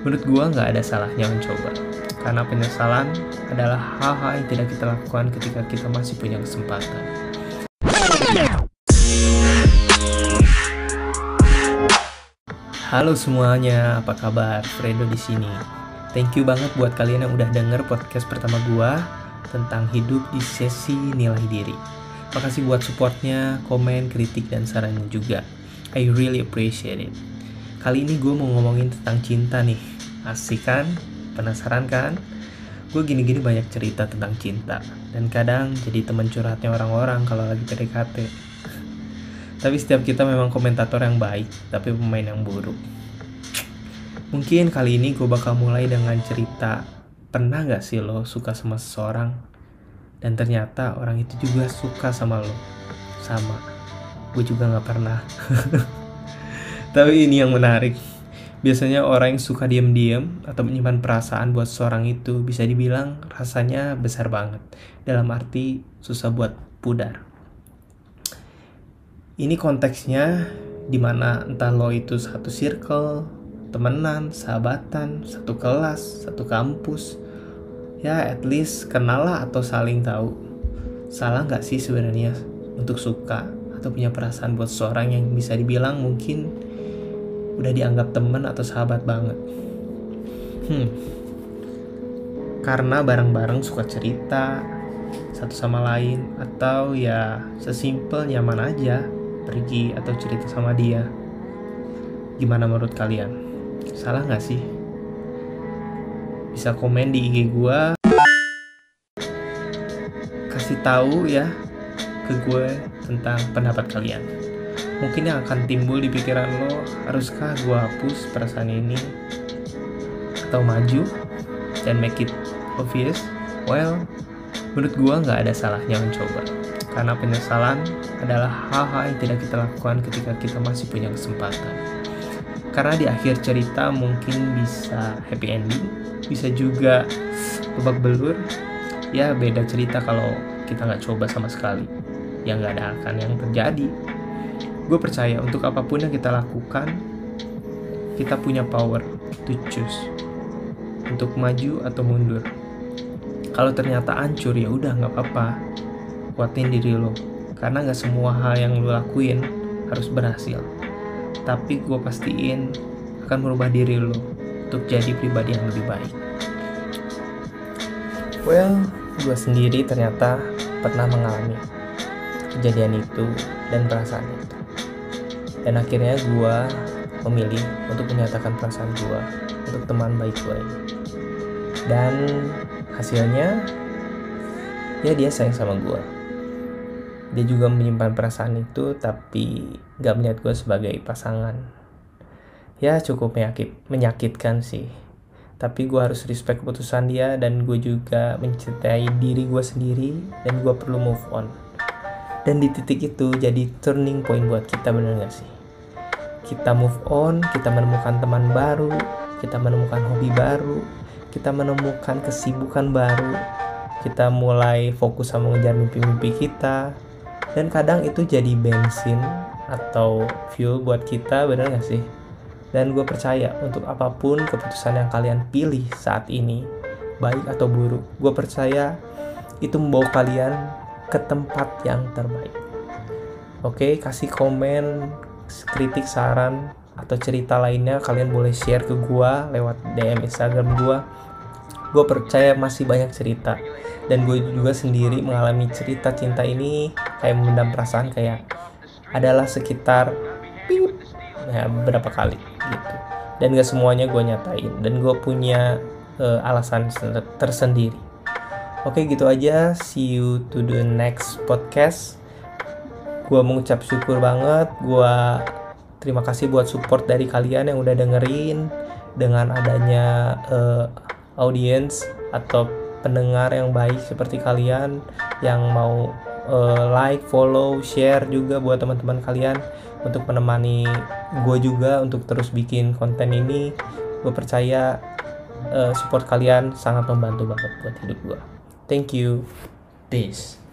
Menurut gua nggak ada salahnya mencoba, karena penyesalan adalah hal-hal yang tidak kita lakukan ketika kita masih punya kesempatan. Halo semuanya, apa kabar? Fredo di sini. Thank you banget buat kalian yang udah denger podcast pertama gua tentang hidup di sesi nilai diri. Makasih buat supportnya, komen, kritik, dan sarannya juga. I really appreciate it. Kali ini gue mau ngomongin tentang cinta nih. Asik kan? Penasaran kan? Gue gini-gini banyak cerita tentang cinta, dan kadang jadi teman curhatnya orang-orang kalau lagi PDKT. Tapi setiap kita memang komentator yang baik, tapi pemain yang buruk. Mungkin kali ini gue bakal mulai dengan cerita, pernah gak sih lo suka sama seseorang, dan ternyata orang itu juga suka sama lo? Sama, gue juga gak pernah. Tapi ini yang menarik. Biasanya orang yang suka diam-diam atau menyimpan perasaan buat seseorang itu bisa dibilang rasanya besar banget. Dalam arti susah buat pudar. Ini konteksnya dimana entah lo itu satu circle, temenan, sahabatan, satu kelas, satu kampus. Ya at least kenal lah atau saling tahu. Salah gak sih sebenarnya untuk suka atau punya perasaan buat seseorang yang bisa dibilang mungkin udah dianggap teman atau sahabat banget? Karena bareng-bareng suka cerita satu sama lain, atau ya sesimpel nyaman aja pergi atau cerita sama dia. Gimana menurut kalian? Salah gak sih? Bisa komen di IG gua, kasih tahu ya ke gue tentang pendapat kalian. Mungkin yang akan timbul di pikiran lo, haruskah gue hapus perasaan ini atau maju dan make it obvious? Well, menurut gue gak ada salahnya mencoba, karena penyesalan adalah hal-hal yang tidak kita lakukan ketika kita masih punya kesempatan. Karena di akhir cerita mungkin bisa happy ending, bisa juga babak belur. Ya beda cerita kalau kita gak coba sama sekali, ya gak ada akan yang terjadi. Gue percaya untuk apapun yang kita lakukan, kita punya power to choose untuk maju atau mundur. Kalau ternyata hancur, ya udah nggak apa-apa, kuatin diri lo, karena nggak semua hal yang lo lakuin harus berhasil. Tapi gue pastiin akan merubah diri lo untuk jadi pribadi yang lebih baik. Well, gue sendiri ternyata pernah mengalami kejadian itu dan perasaan itu. Dan akhirnya gue memilih untuk menyatakan perasaan gue untuk teman baik gue ini. Dan hasilnya, ya dia sayang sama gue. Dia juga menyimpan perasaan itu, tapi gak melihat gue sebagai pasangan. Ya cukup menyakitkan sih. Tapi gue harus respect keputusan dia, dan gue juga mencintai diri gue sendiri, dan gue perlu move on. Dan di titik itu jadi turning point buat kita, bener gak sih? Kita move on, kita menemukan teman baru, kita menemukan hobi baru, kita menemukan kesibukan baru, kita mulai fokus sama ngejar mimpi-mimpi kita. Dan kadang itu jadi bensin atau fuel buat kita, bener gak sih? Dan gue percaya untuk apapun keputusan yang kalian pilih saat ini, baik atau buruk, gue percaya itu membawa kalian ke tempat yang terbaik. Oke, kasih komen, kritik, saran, atau cerita lainnya kalian boleh share ke gue lewat DM Instagram gue. Gue percaya masih banyak cerita, dan gue juga sendiri mengalami cerita cinta ini kayak memendam perasaan, kayak adalah sekitar berapa kali gitu. Dan gak semuanya gue nyatain, dan gue punya alasan tersendiri. Oke, gitu aja. See you to the next podcast. Gue mengucap syukur banget. Gue terima kasih buat support dari kalian yang udah dengerin. Dengan adanya audience atau pendengar yang baik seperti kalian, yang mau like, follow, share juga buat teman-teman kalian, untuk menemani gue juga untuk terus bikin konten ini. Gue percaya support kalian sangat membantu banget buat hidup gue. Thank you. Peace.